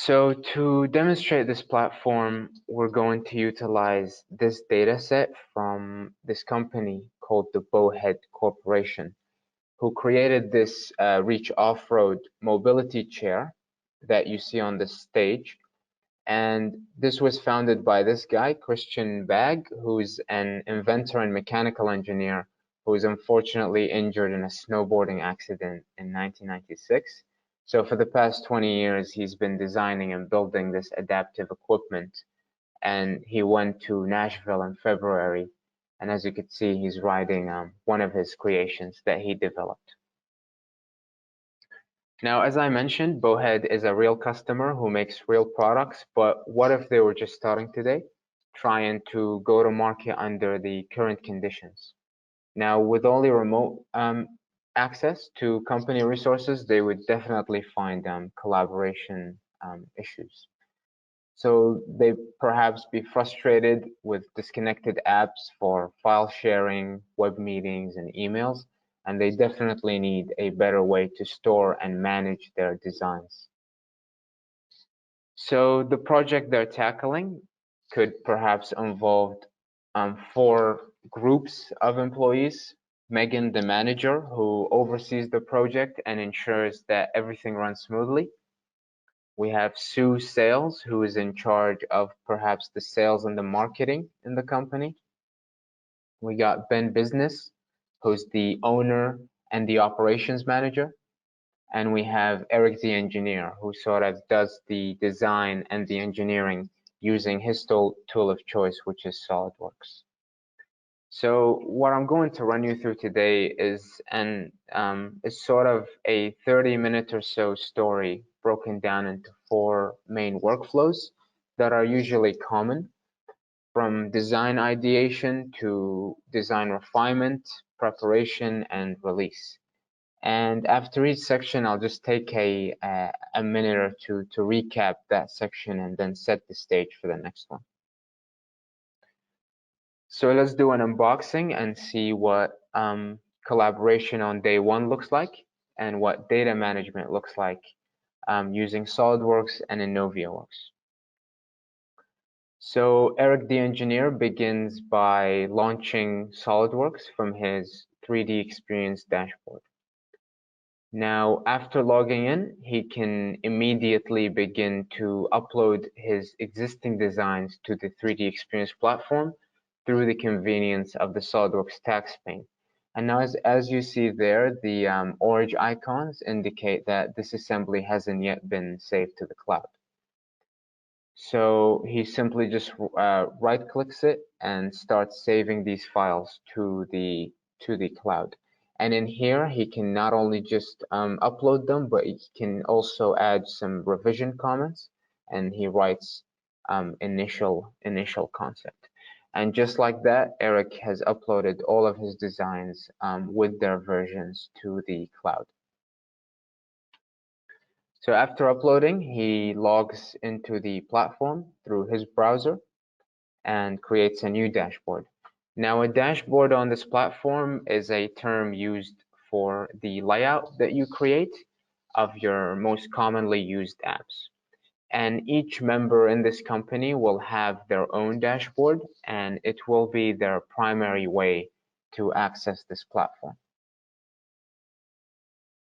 So to demonstrate this platform, we're going to utilize this data set from this company called the Bowhead Corporation, who created this Reach Off-Road mobility chair that you see on the stage. And this was founded by this guy, Christian Bagg, who's an inventor and mechanical engineer who was unfortunately injured in a snowboarding accident in 1996. So for the past 20 years, he's been designing and building this adaptive equipment. And he went to Nashville in February. And as you can see, he's riding one of his creations that he developed. Now, as I mentioned, Bowhead is a real customer who makes real products, but what if they were just starting today, trying to go to market under the current conditions? Now, with only remote access to company resources, they would definitely find collaboration issues. So they perhaps be frustrated with disconnected apps for file sharing, web meetings, and emails, and they definitely need a better way to store and manage their designs. So the project they're tackling could perhaps involve 4 groups of employees. Megan, the manager, who oversees the project and ensures that everything runs smoothly. We have Sue Sales, who is in charge of perhaps the sales and the marketing in the company. We got Ben Business, who's the owner and the operations manager. And we have Eric, the engineer, who sort of does the design and the engineering using his tool of choice, which is SolidWorks. So what I'm going to run you through today is sort of a 30-minute or so story broken down into 4 main workflows that are usually common, from design ideation to design refinement, preparation, and release. And after each section, I'll just take a minute or two to recap that section and then set the stage for the next one. So let's do an unboxing and see what collaboration on day 1 looks like and what data management looks like using SolidWorks and InnoviaWorks. So Eric, the engineer, begins by launching SolidWorks from his 3DEXPERIENCE dashboard. Now, after logging in, he can immediately begin to upload his existing designs to the 3DEXPERIENCE platform through the convenience of the SolidWorks task pane. And now, as you see there, the orange icons indicate that this assembly hasn't yet been saved to the cloud. So he simply just right-clicks it and starts saving these files to the cloud. And in here, he can not only just upload them, but he can also add some revision comments, and he writes initial concept. And just like that, Eric has uploaded all of his designs with their versions to the cloud. So after uploading, he logs into the platform through his browser and creates a new dashboard. Now, a dashboard on this platform is a term used for the layout that you create of your most commonly used apps. And each member in this company will have their own dashboard, and it will be their primary way to access this platform.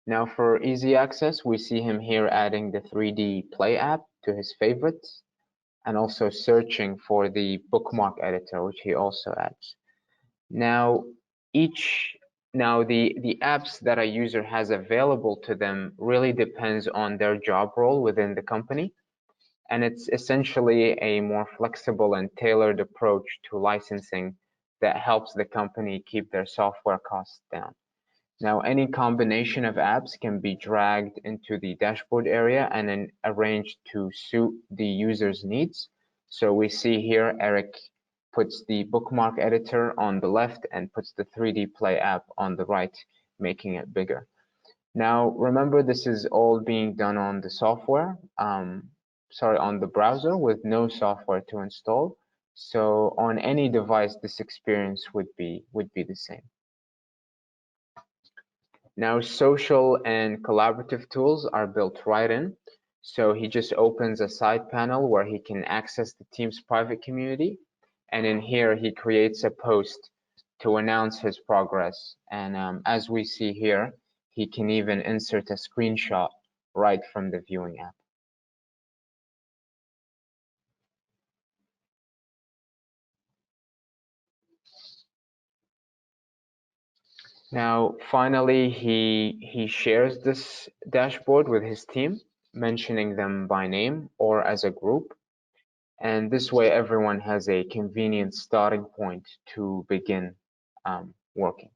Now for easy access, we see him here adding the 3D Play app to his favorites and also searching for the bookmark editor, which he also adds. Now, the apps that a user has available to them really depends on their job role within the company. And it's essentially a more flexible and tailored approach to licensing that helps the company keep their software costs down. Now, any combination of apps can be dragged into the dashboard area and then arranged to suit the user's needs. So we see here, Eric puts the bookmark editor on the left and puts the 3D Play app on the right, making it bigger. Now, remember, this is all being done on the software, on the browser with no software to install. So on any device, this experience would be the same. Now, social and collaborative tools are built right in. So he just opens a side panel where he can access the team's private community. And in here, he creates a post to announce his progress. And as we see here, he can even insert a screenshot right from the viewing app. Now, finally, he shares this dashboard with his team, mentioning them by name or as a group. And this way, everyone has a convenient starting point to begin working.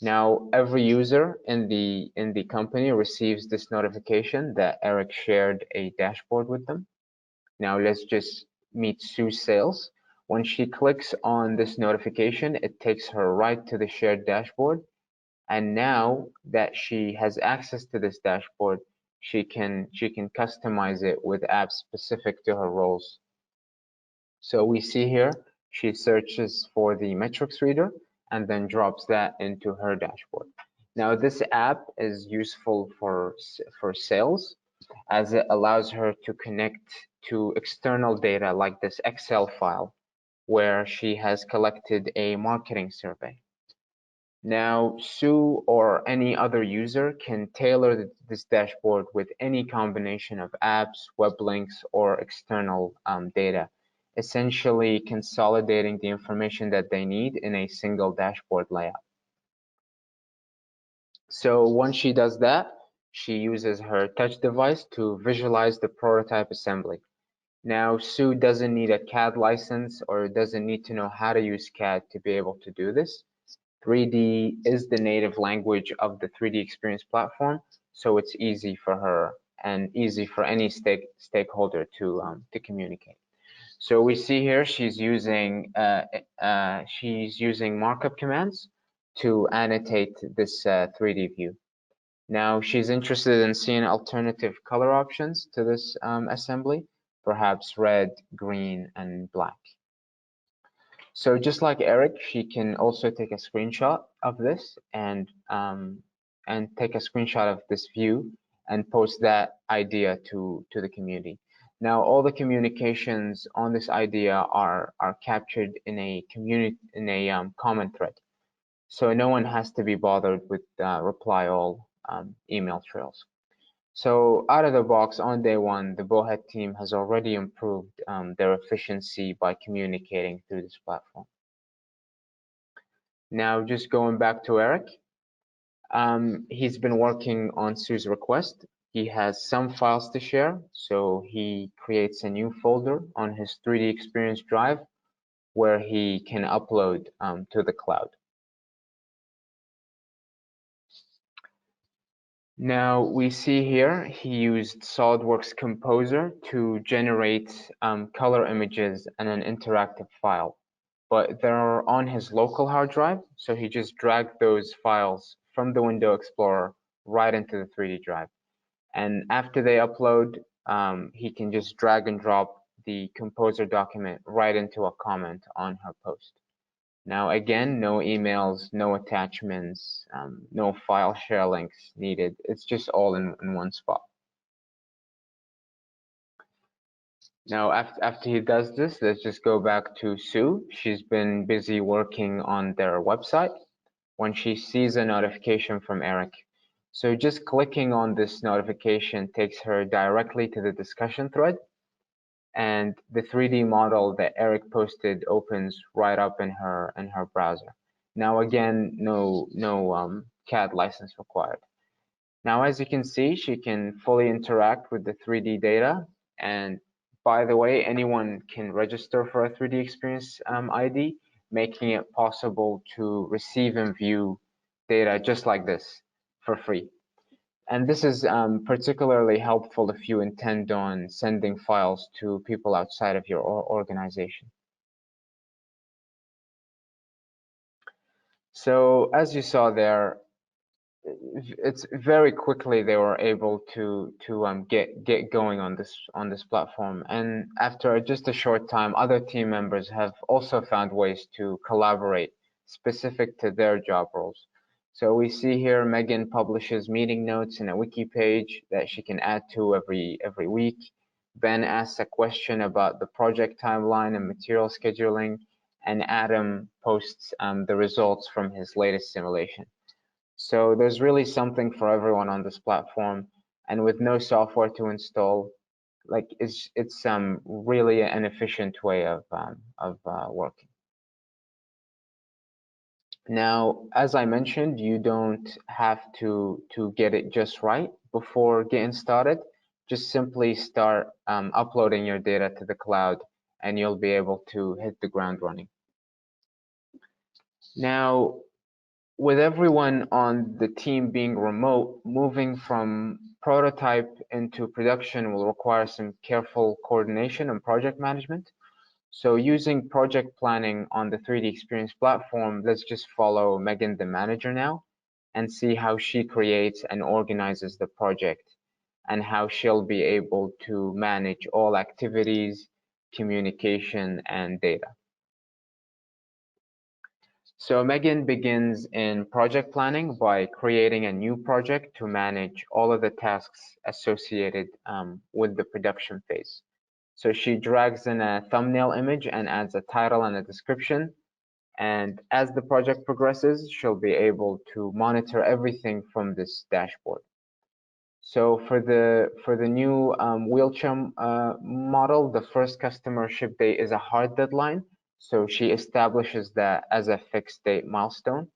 Now, every user in the company receives this notification that Eric shared a dashboard with them. Now, let's just meet Sue's sales. When she clicks on this notification, it takes her right to the shared dashboard. And now that she has access to this dashboard, she can customize it with apps specific to her roles. So we see here, she searches for the metrics reader and then drops that into her dashboard. Now this app is useful for sales, as it allows her to connect to external data like this Excel file where she has collected a marketing survey. Now, Sue or any other user can tailor this dashboard with any combination of apps, web links, or external data, essentially consolidating the information that they need in a single dashboard layout. So once she does that, she uses her touch device to visualize the prototype assembly. Now, Sue doesn't need a CAD license or doesn't need to know how to use CAD to be able to do this. 3D is the native language of the 3D Experience platform, so it's easy for her and easy for any stakeholder to communicate. So we see here she's using markup commands to annotate this 3D view. Now she's interested in seeing alternative color options to this assembly, perhaps red, green, and black. So just like Eric, she can also take a screenshot of this and take a screenshot of this view and post that idea to the community. Now all the communications on this idea are captured in a comment thread, so no one has to be bothered with reply all email trails. So out of the box on day one, the Bowhead team has already improved their efficiency by communicating through this platform. Now, just going back to Eric, he's been working on Sue's request. He has some files to share, so he creates a new folder on his 3D Experience drive where he can upload to the cloud. Now we see here he used SOLIDWORKS Composer to generate color images and an interactive file, but they're on his local hard drive, so he just dragged those files from the Window Explorer right into the 3D drive. And after they upload, he can just drag and drop the Composer document right into a comment on her post. Now again, no emails, no attachments, no file share links needed. It's just all in one spot. Now after he does this, let's just go back to Sue. She's been busy working on their website when she sees a notification from Eric. So just clicking on this notification takes her directly to the discussion thread, and the 3D model that Eric posted opens right up in her browser. Now again, no CAD license required. Now as you can see, she can fully interact with the 3D data, and by the way, anyone can register for a 3D Experience ID, making it possible to receive and view data just like this for free. And this is particularly helpful if you intend on sending files to people outside of your organization. So as you saw there, it's very quickly they were able to get going on this platform, and after just a short time, other team members have also found ways to collaborate specific to their job roles. So we see here Megan publishes meeting notes in a wiki page that she can add to every week. Ben asks a question about the project timeline and material scheduling, and Adam posts the results from his latest simulation. So there's really something for everyone on this platform, and with no software to install, like it's really an efficient way of working. Now, as I mentioned, you don't have to get it just right before getting started. Just simply start uploading your data to the cloud, and you'll be able to hit the ground running. Now, with everyone on the team being remote, moving from prototype into production will require some careful coordination and project management. So using project planning on the 3DEXPERIENCE platform, let's just follow Megan, the manager now, and see how she creates and organizes the project and how she'll be able to manage all activities, communication, and data. So Megan begins in project planning by creating a new project to manage all of the tasks associated with the production phase. So she drags in a thumbnail image and adds a title and a description. And as the project progresses, she'll be able to monitor everything from this dashboard. So for the new wheelchair model, the first customer ship date is a hard deadline. So she establishes that as a fixed date milestone.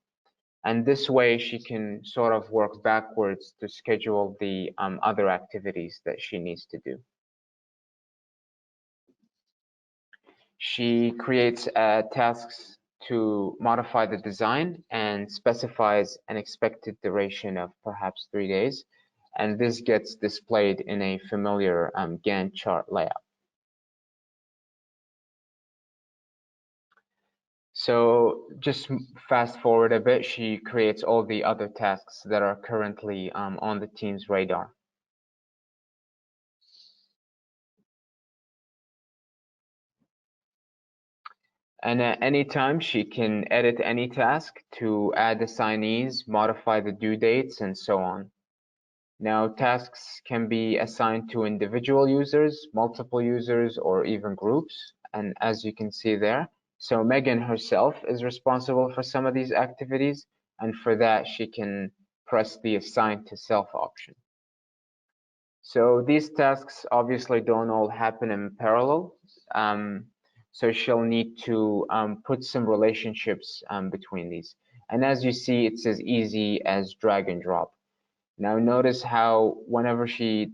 And this way she can sort of work backwards to schedule the other activities that she needs to do. She creates tasks to modify the design and specifies an expected duration of perhaps 3 days. And this gets displayed in a familiar Gantt chart layout. So just fast forward a bit, she creates all the other tasks that are currently on the team's radar. And at any time, she can edit any task to add assignees, modify the due dates, and so on. Now, tasks can be assigned to individual users, multiple users, or even groups. And as you can see there, so Megan herself is responsible for some of these activities, and for that, she can press the Assign to Self option. So these tasks obviously don't all happen in parallel. So she'll need to put some relationships between these. And as you see, it's as easy as drag and drop. Now notice how whenever she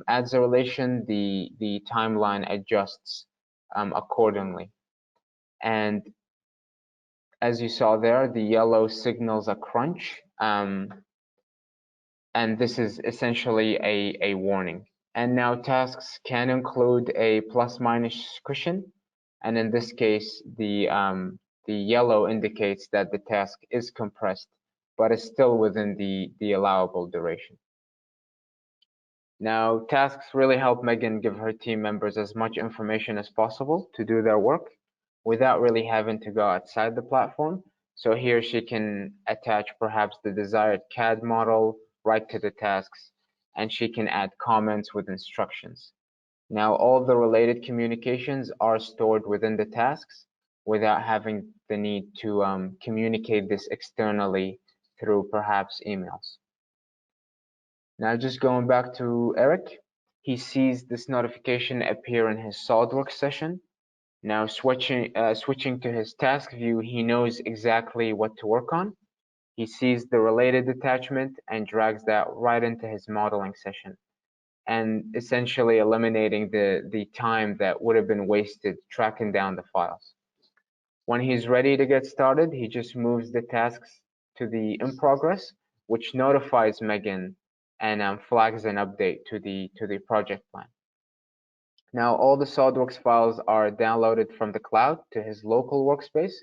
adds a relation, the timeline adjusts accordingly. And as you saw there, the yellow signals a crunch, and this is essentially a warning. And now tasks can include a plus minus cushion, and in this case, the yellow indicates that the task is compressed, but is still within the allowable duration. Now, tasks really help Megan give her team members as much information as possible to do their work without really having to go outside the platform. So here she can attach perhaps the desired CAD model right to the tasks, and she can add comments with instructions. Now, all the related communications are stored within the tasks without having the need to communicate this externally through perhaps emails. Now, just going back to Eric, he sees this notification appear in his SOLIDWORKS session. Now, switching to his task view, he knows exactly what to work on. He sees the related attachment and drags that right into his modeling session, and essentially eliminating the time that would have been wasted tracking down the files. When he's ready to get started, he just moves the tasks to the in progress, which notifies Megan and flags an update to the project plan. Now all the SOLIDWORKS files are downloaded from the cloud to his local workspace,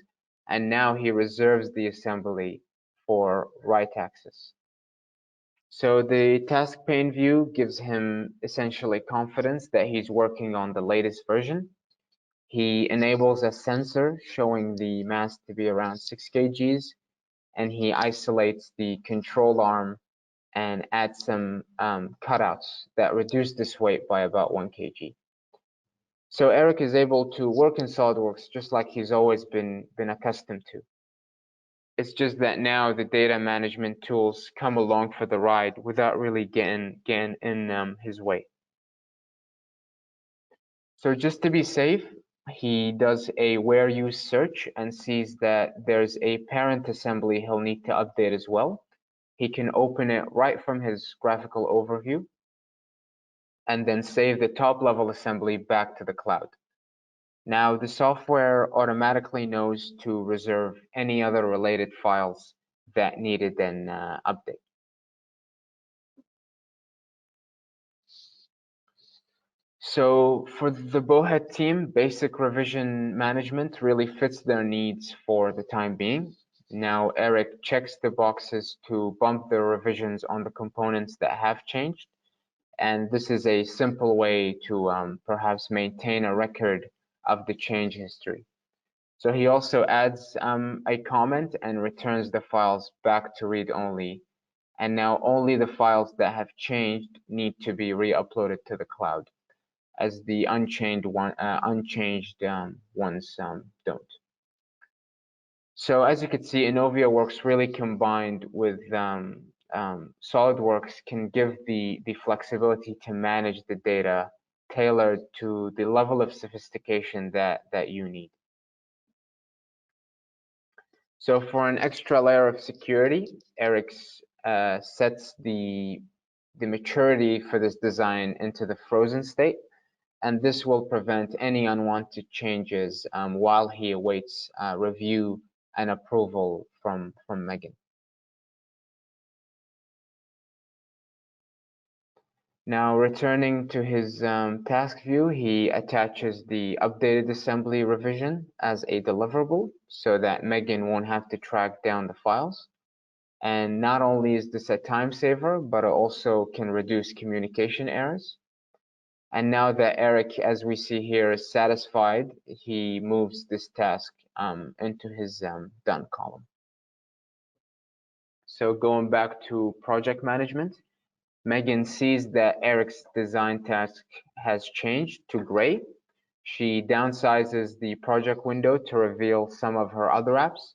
and now he reserves the assembly for write access. So the task pane view gives him essentially confidence that he's working on the latest version. He enables a sensor showing the mass to be around 6 kgs, and he isolates the control arm and adds some cutouts that reduce this weight by about 1 kg. So Eric is able to work in SolidWorks just like he's always been accustomed to. It's just that now the data management tools come along for the ride without really getting in his way. So just to be safe, he does a where use search and sees that there's a parent assembly he'll need to update as well. He can open it right from his graphical overview and then save the top level assembly back to the cloud. Now the software automatically knows to reserve any other related files that needed an update. So for the Bowhead team, basic revision management really fits their needs for the time being. Now Eric checks the boxes to bump the revisions on the components that have changed. And this is a simple way to perhaps maintain a record of the change history. So he also adds a comment and returns the files back to read only. And now only the files that have changed need to be re-uploaded to the cloud, as the unchanged ones don't. So as you can see, Innovia Works really combined with SolidWorks can give the flexibility to manage the data tailored to the level of sophistication that you need. So for an extra layer of security, Eric sets the maturity for this design into the frozen state, and this will prevent any unwanted changes while he awaits review and approval from Megan. Now returning to his task view, he attaches the updated assembly revision as a deliverable so that Megan won't have to track down the files. And not only is this a time saver, but it also can reduce communication errors. And now that Eric, as we see here, is satisfied, he moves this task into his done column. So going back to project management, Megan sees that Eric's design task has changed to gray. She downsizes the project window to reveal some of her other apps.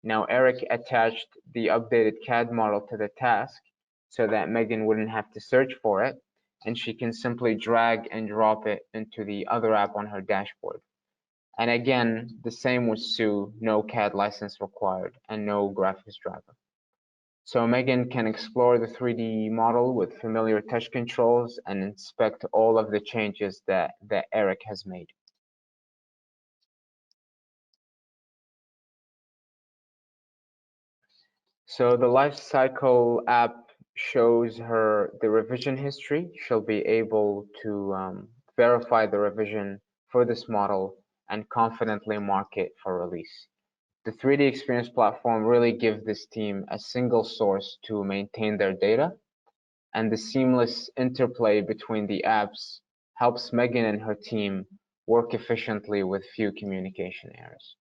Now Eric attached the updated CAD model to the task so that Megan wouldn't have to search for it, and she can simply drag and drop it into the other app on her dashboard. And again, the same with Sue, no CAD license required and no graphics driver. So Megan can explore the 3D model with familiar touch controls and inspect all of the changes that Eric has made. So the lifecycle app shows her the revision history. She'll be able to verify the revision for this model and confidently mark it for release. The 3DEXPERIENCE platform really gives this team a single source to maintain their data, and the seamless interplay between the apps helps Megan and her team work efficiently with few communication errors.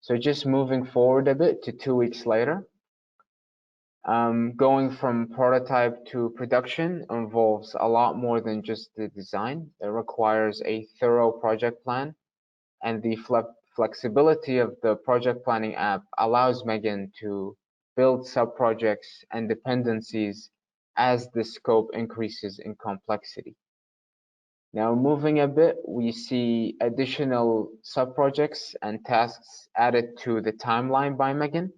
So just moving forward a bit to 2 weeks later, going from prototype to production involves a lot more than just the design. It requires a thorough project plan, and the flexibility of the project planning app allows Megan to build sub-projects and dependencies as the scope increases in complexity. Now moving a bit, we see additional sub-projects and tasks added to the timeline by Megan.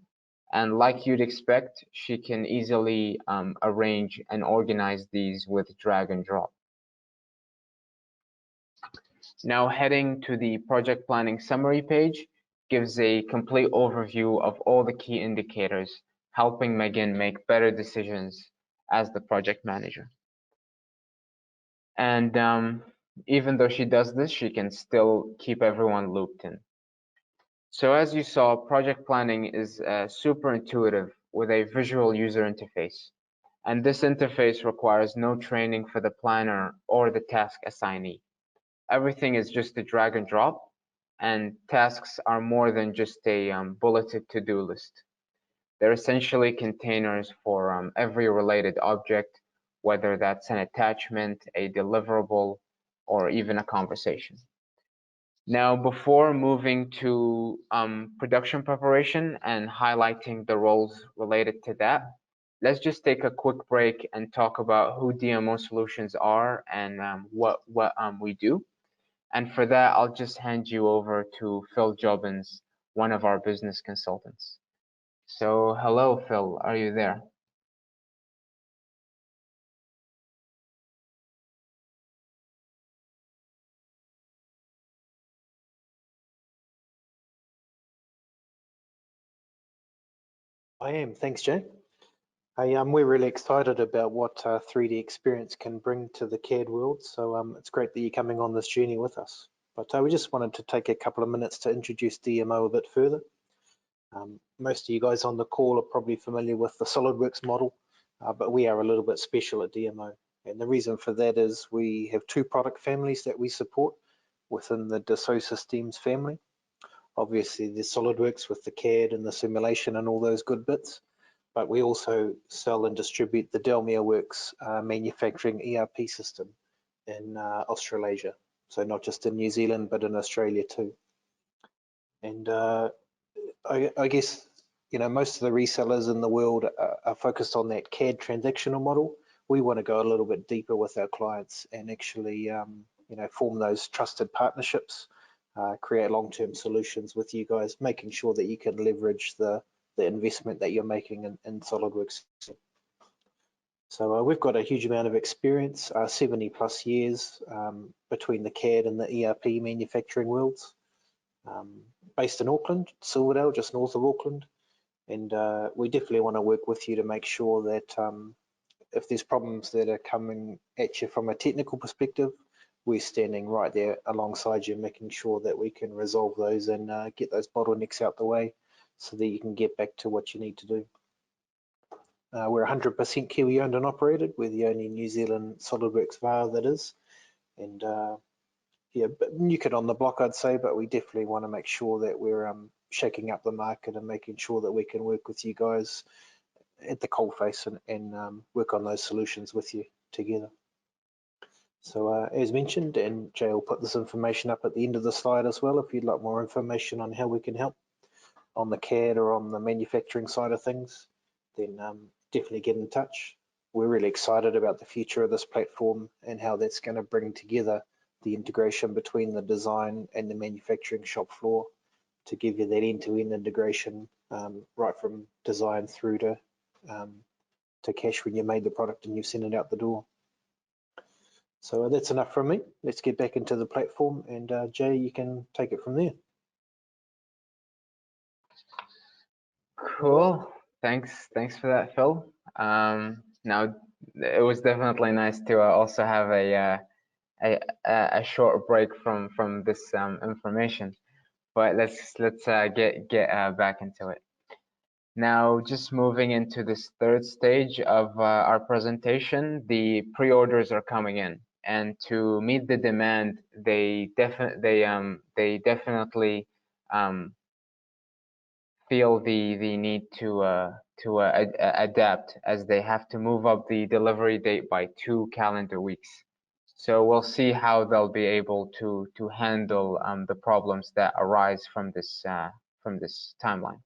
And like you'd expect, she can easily arrange and organize these with drag and drop. Now heading to the project planning summary page gives a complete overview of all the key indicators, helping Megan make better decisions as the project manager. And even though she does this, she can still keep everyone looped in. So as you saw, project planning is super intuitive with a visual user interface. And this interface requires no training for the planner or the task assignee. Everything is just a drag and drop, and tasks are more than just a bulleted to-do list. They're essentially containers for every related object, whether that's an attachment, a deliverable, or even a conversation. Now, before moving to production preparation and highlighting the roles related to that, let's just take a quick break and talk about who DMO Solutions are and what we do. And for that, I'll just hand you over to Phil Jobbins, one of our business consultants. So, hello, Phil. Are you there? I am. Thanks, Jay. Hey, we're really excited about what 3D Experience can bring to the CAD world. So it's great that you're coming on this journey with us. But we just wanted to take a couple of minutes to introduce DMO a bit further. Most of you guys on the call are probably familiar with the SolidWorks model, but we are a little bit special at DMO. And the reason for that is we have two product families that we support within the Dassault Systems family. Obviously, there's SolidWorks with the CAD and the simulation and all those good bits. But we also sell and distribute the DelmiaWorks manufacturing ERP system in Australasia. So not just in New Zealand, but in Australia too. And I guess, you know, most of the resellers in the world are focused on that CAD transactional model. We want to go a little bit deeper with our clients and actually, you know, form those trusted partnerships, create long-term solutions with you guys, making sure that you can leverage the investment that you're making in SolidWorks. So we've got a huge amount of experience, 70 plus years between the CAD and the ERP manufacturing worlds. Based in Auckland, Silverdale, just north of Auckland. And we definitely want to work with you to make sure that if there's problems that are coming at you from a technical perspective, we're standing right there alongside you, making sure that we can resolve those and get those bottlenecks out the way so that you can get back to what you need to do. We're 100% Kiwi owned and operated. We're the only New Zealand SolidWorks VAR that is. And yeah, but new kid on the block, I'd say, but we definitely want to make sure that we're shaking up the market and making sure that we can work with you guys at the coalface and work on those solutions with you together. So as mentioned, and Jay will put this information up at the end of the slide as well, if you'd like more information on how we can help on the CAD or on the manufacturing side of things, then definitely get in touch. We're really excited about the future of this platform and how that's going to bring together the integration between the design and the manufacturing shop floor to give you that end-to-end integration right from design through to cash when you made the product and you send it out the door. So that's enough from me. Let's get back into the platform, and Jay, you can take it from there. Cool. Thanks for that, Phil. Now, it was definitely nice to also have a short break from this information, but let's get back into it. Now, just moving into this third stage of our presentation, the pre-orders are coming in, and to meet the demand, they definitely feel the need to adapt, as they have to move up the delivery date by 2 calendar weeks. So we'll see how they'll be able to handle the problems that arise from this timeline.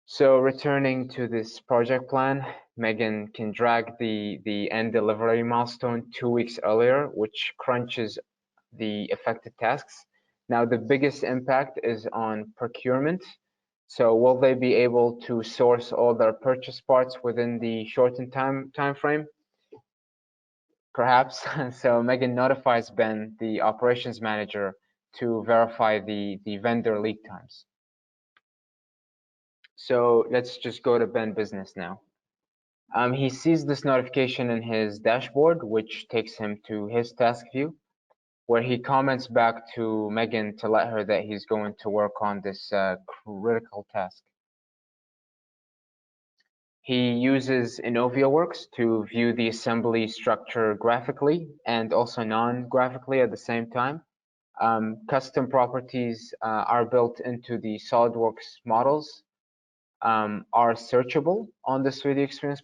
So returning to this project plan, Megan can drag the end delivery milestone 2 weeks earlier, which crunches the affected tasks. Now, the biggest impact is on procurement. So will they be able to source all their purchase parts within the shortened time frame? Perhaps. So Megan notifies Ben, the operations manager, to verify the vendor lead times. So let's just go to Ben Business now. He sees this notification in his dashboard, which takes him to his task view, where he comments back to Megan to let her that he's going to work on this critical task. He uses InnovioWorks to view the assembly structure graphically and also non-graphically at the same time. Custom properties are built into the SolidWorks models, are searchable on the 3DEXPERIENCE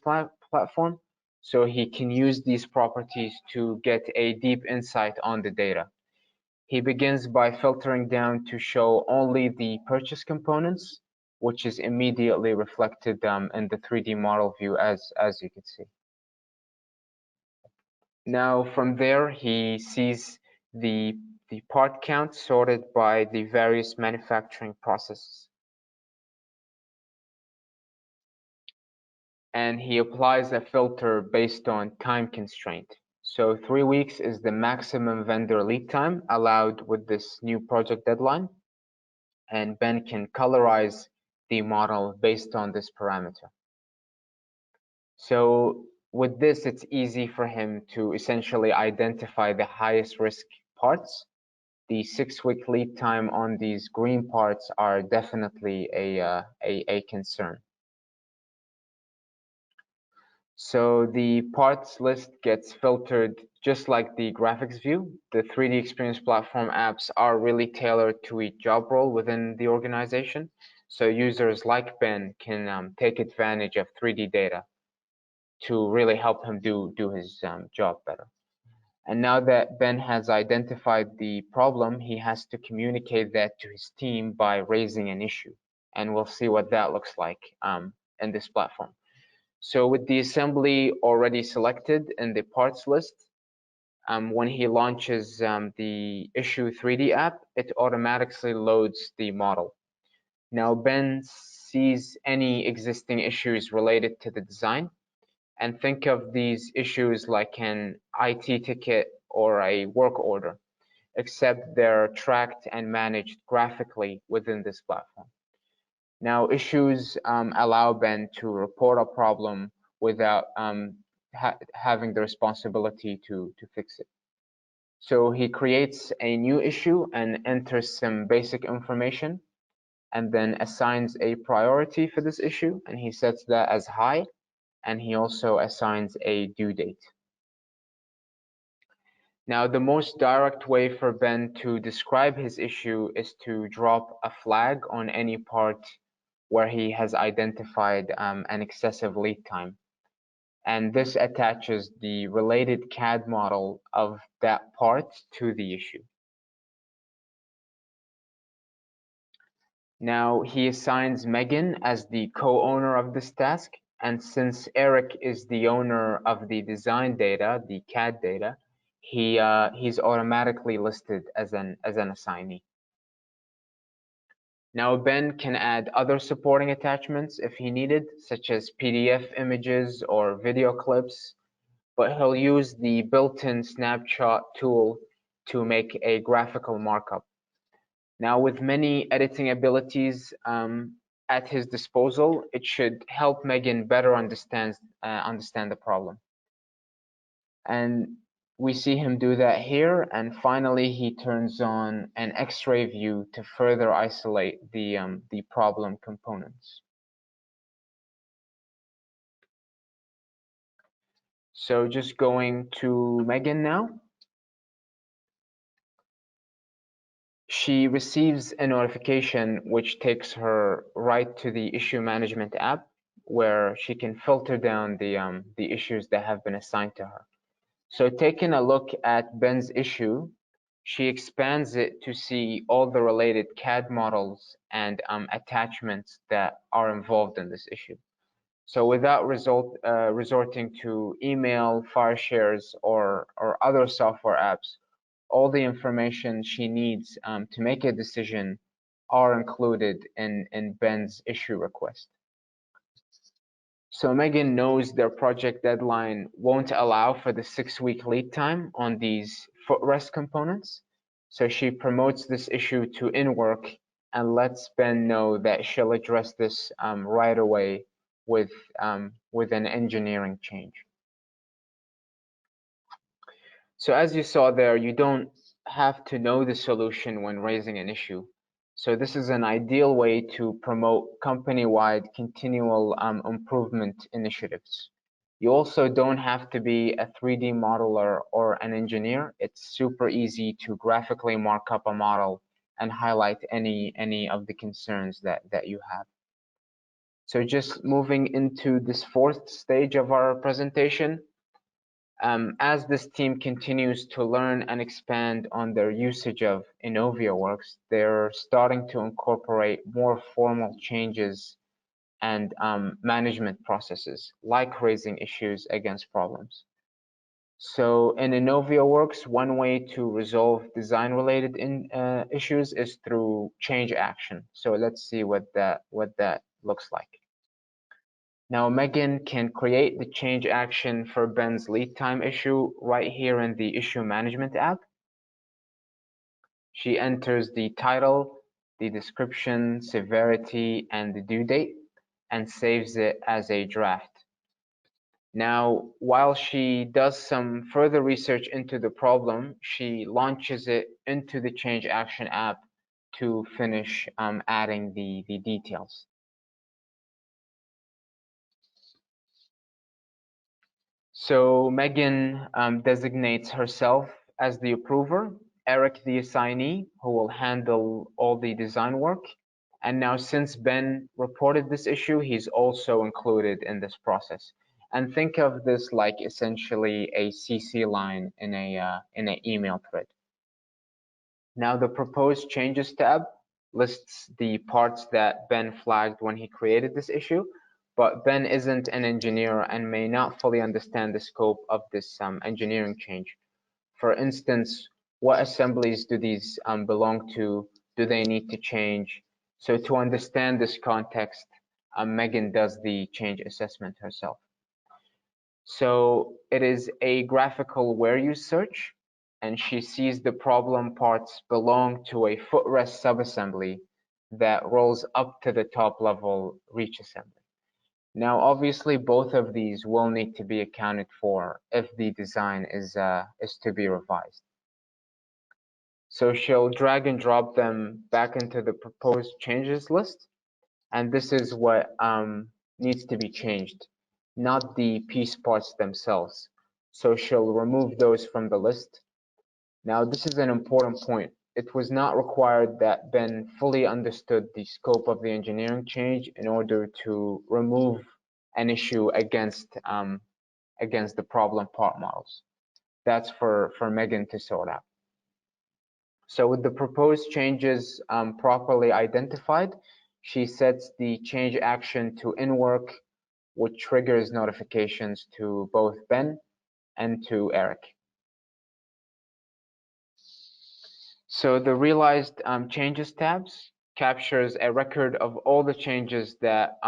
platform, so he can use these properties to get a deep insight on the data. He begins by filtering down to show only the purchase components, which is immediately reflected in the 3D model view, as you can see. Now from there, he sees the part count sorted by the various manufacturing processes. And he applies a filter based on time constraint. So 3 weeks is the maximum vendor lead time allowed with this new project deadline. And Ben can colorize the model based on this parameter. So with this, it's easy for him to essentially identify the highest risk parts. The 6-week lead time on these green parts are definitely a concern. So the parts list gets filtered just like the graphics view. The 3DEXPERIENCE platform apps are really tailored to each job role within the organization. So users like Ben can take advantage of 3D data to really help him do his job better. And now that Ben has identified the problem, he has to communicate that to his team by raising an issue. And we'll see what that looks like in this platform. So with the assembly already selected in the parts list, when he launches the Issue 3D app, it automatically loads the model. Now Ben sees any existing issues related to the design, and think of these issues like an IT ticket or a work order, except they're tracked and managed graphically within this platform. Now, issues allow Ben to report a problem without having the responsibility to fix it. So he creates a new issue and enters some basic information, and then assigns a priority for this issue, and he sets that as high, and he also assigns a due date. Now, the most direct way for Ben to describe his issue is to drop a flag on any part where he has identified an excessive lead time. And this attaches the related CAD model of that part to the issue. Now, he assigns Megan as the co-owner of this task. And since Eric is the owner of the design data, the CAD data, he's automatically listed as an assignee. Now Ben can add other supporting attachments if he needed, such as PDF images or video clips, but he'll use the built-in snapshot tool to make a graphical markup. Now with many editing abilities at his disposal, it should help Megan better understand the problem. And we see him do that here, and finally he turns on an X-ray view to further isolate the problem components. So just going to Megan now. She receives a notification which takes her right to the issue management app, where she can filter down the issues that have been assigned to her. So taking a look at Ben's issue, she expands it to see all the related CAD models and attachments that are involved in this issue. So without resorting to email, file shares, or other software apps, all the information she needs to make a decision are included in Ben's issue request. So Megan knows their project deadline won't allow for the 6-week lead time on these footrest components. So she promotes this issue to in-work and lets Ben know that she'll address this right away with an engineering change. So as you saw there, you don't have to know the solution when raising an issue. So this is an ideal way to promote company-wide continual improvement initiatives. You also don't have to be a 3D modeler or an engineer. It's super easy to graphically mark up a model and highlight any of the concerns that you have. So just moving into this fourth stage of our presentation, as this team continues to learn and expand on their usage of InnovioWorks, they're starting to incorporate more formal changes and management processes, like raising issues against problems. So in InnovioWorks, one way to resolve design-related issues is through change action. So let's see what that looks like. Now Megan can create the change action for Ben's lead time issue right here in the issue management app. She enters the title, the description, severity, and the due date, and saves it as a draft. Now, while she does some further research into the problem, she launches it into the Change Action app to finish adding the details. So Megan designates herself as the approver, Eric the assignee, who will handle all the design work. And now since Ben reported this issue, he's also included in this process. And think of this like essentially a CC line in an email thread. Now the proposed changes tab lists the parts that Ben flagged when he created this issue, but Ben isn't an engineer and may not fully understand the scope of this engineering change. For instance, what assemblies do these belong to? Do they need to change? So to understand this context, Megan does the change assessment herself. So it is a graphical where use search, and she sees the problem parts belong to a footrest subassembly that rolls up to the top level reach assembly. Now, obviously, both of these will need to be accounted for if the design is to be revised. So she'll drag and drop them back into the proposed changes list, and this is what needs to be changed, not the piece parts themselves. So she'll remove those from the list. Now, this is an important point. It was not required that Ben fully understood the scope of the engineering change in order to remove an issue against the problem part models. That's for Megan to sort out. So with the proposed changes properly identified, she sets the change action to in work, which triggers notifications to both Ben and to Eric. So the realized changes tabs captures a record of all the changes that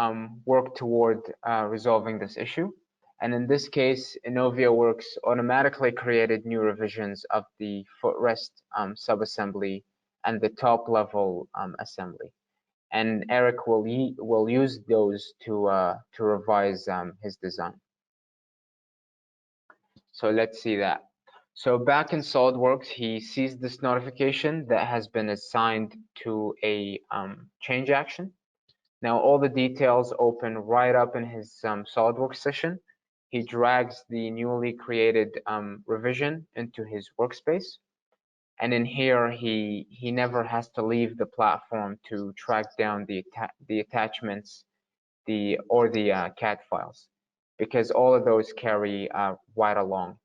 work toward resolving this issue. And in this case, InnovioWorks automatically created new revisions of the footrest subassembly and the top level assembly. And Eric will use those to revise his design. So let's see that. So back in SolidWorks, he sees this notification that has been assigned to a change action. Now all the details open right up in his SolidWorks session. He drags the newly created revision into his workspace. And in here, he never has to leave the platform to track down the attachments or the CAD files, because all of those carry right along.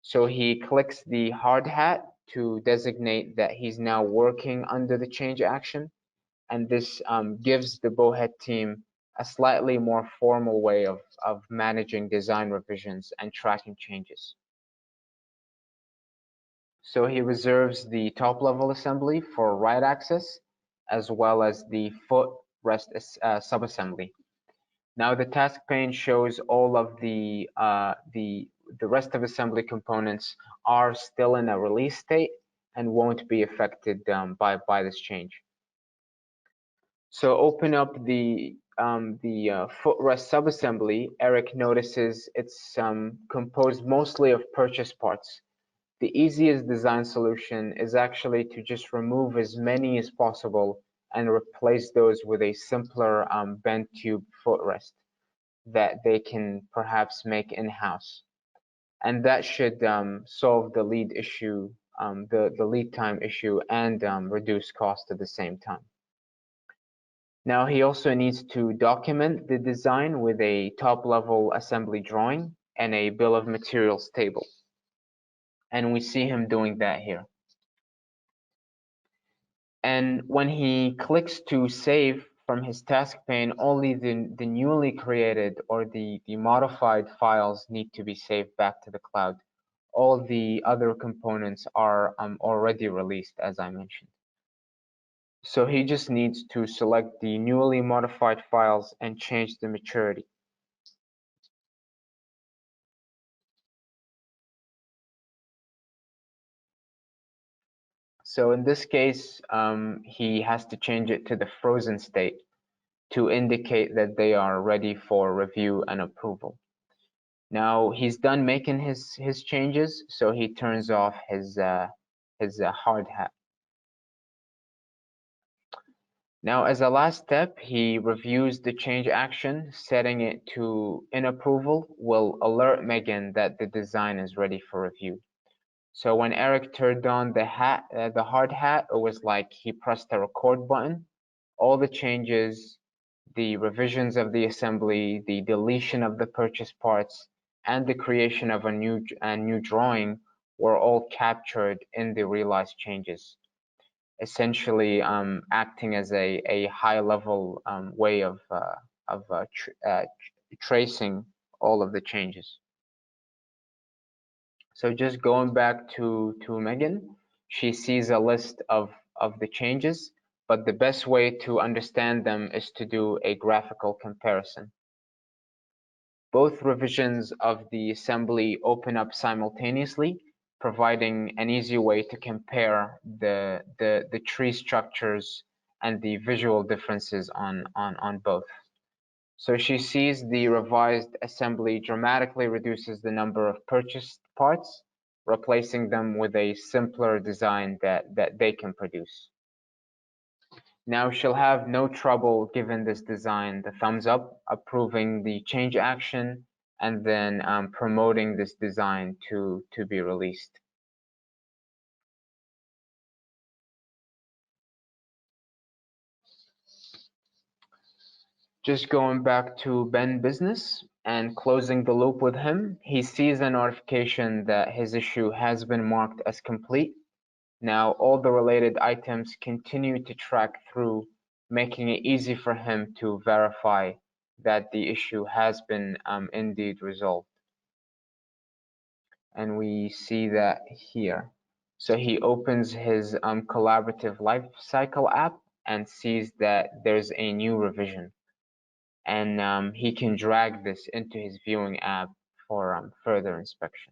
So he clicks the hard hat to designate that he's now working under the change action. And this gives the Bowhead team a slightly more formal way of managing design revisions and tracking changes. So he reserves the top level assembly for write access, as well as the foot rest subassembly. Now the task pane shows all of the rest of assembly components are still in a release state and won't be affected by this change. So open up the footrest subassembly. Eric notices it's composed mostly of purchase parts. The easiest design solution is actually to just remove as many as possible and replace those with a simpler bent tube footrest that they can perhaps make in-house. And that should solve the lead issue, the lead time issue, and reduce cost at the same time. Now he also needs to document the design with a top-level assembly drawing and a bill of materials table. And we see him doing that here. And when he clicks to save from his task pane, only the newly created or the modified files need to be saved back to the cloud. All the other components are already released, as I mentioned. So he just needs to select the newly modified files and change the maturity. So in this case, he has to change it to the frozen state to indicate that they are ready for review and approval. Now he's done making his changes, so he turns off his hard hat. Now, as a last step, he reviews the change action. Setting it to in approval will alert Megan that the design is ready for review. So when Eric turned on the hard hat, it was like he pressed the record button. All the changes, the revisions of the assembly, the deletion of the purchase parts, and the creation of a new drawing were all captured in the realized changes, essentially acting as a high-level way of tracing all of the changes. So just going back to Megan, she sees a list of the changes, but the best way to understand them is to do a graphical comparison. Both revisions of the assembly open up simultaneously, providing an easy way to compare the tree structures and the visual differences on both. So she sees the revised assembly dramatically reduces the number of purchased parts, replacing them with a simpler design that they can produce. Now she'll have no trouble giving this design the thumbs up, approving the change action, and then promoting this design to be released. Just going back to Ben Business and closing the loop with him, he sees a notification that his issue has been marked as complete. Now all the related items continue to track through, making it easy for him to verify that the issue has been indeed resolved. And we see that here. So he opens his collaborative lifecycle app and sees that there's a new revision. And he can drag this into his viewing app for further inspection.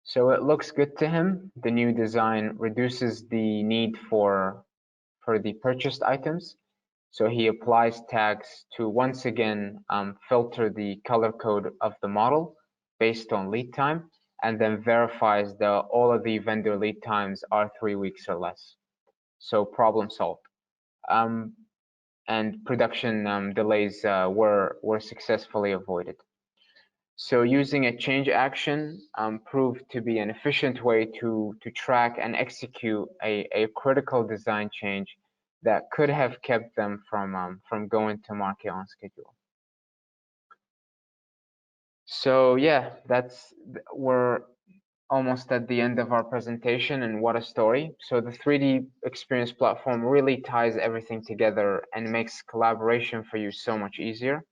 So it looks good to him. The new design reduces the need for the purchased items. So he applies tags to once again filter the color code of the model based on lead time, and then verifies that all of the vendor lead times are 3 weeks or less. So problem solved. And production delays were successfully avoided. So using a change action proved to be an efficient way to track and execute a critical design change that could have kept them from going to market on schedule. So yeah, we're almost at the end of our presentation, and what a story. So the 3D Experience platform really ties everything together and makes collaboration for you so much easier.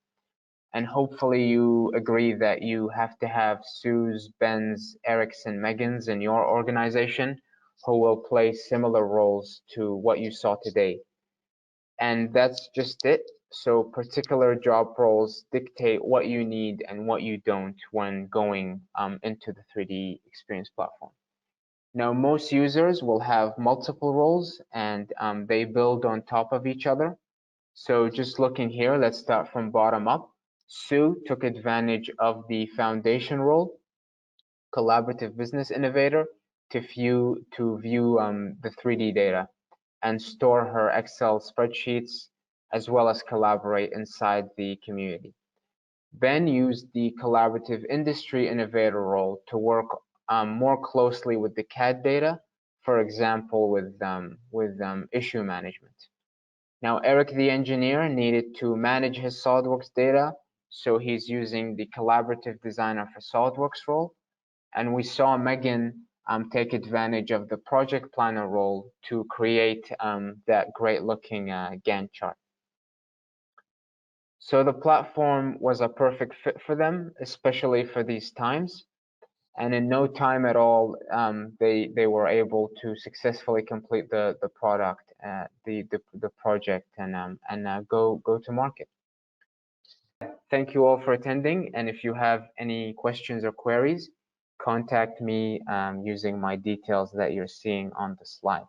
And hopefully you agree that you have to have Sue's, Ben's, Eric's, and Megan's in your organization who will play similar roles to what you saw today. And that's just it. So particular job roles dictate what you need and what you don't when going into the 3D Experience platform. Now, most users will have multiple roles and they build on top of each other. So just looking here, let's start from bottom up. Sue took advantage of the foundation role, collaborative business innovator, to view the 3D data and store her Excel spreadsheets, as well as collaborate inside the community. Ben used the collaborative industry innovator role to work more closely with the CAD data, for example, with issue management. Now, Eric, the engineer, needed to manage his SOLIDWORKS data, so he's using the collaborative designer for SOLIDWORKS role. And we saw Megan take advantage of the project planner role to create that great looking Gantt chart. So the platform was a perfect fit for them, especially for these times. And in no time at all, they were able to successfully complete the product, the project, and go to market. Thank you all for attending. And if you have any questions or queries, contact me using my details that you're seeing on the slide.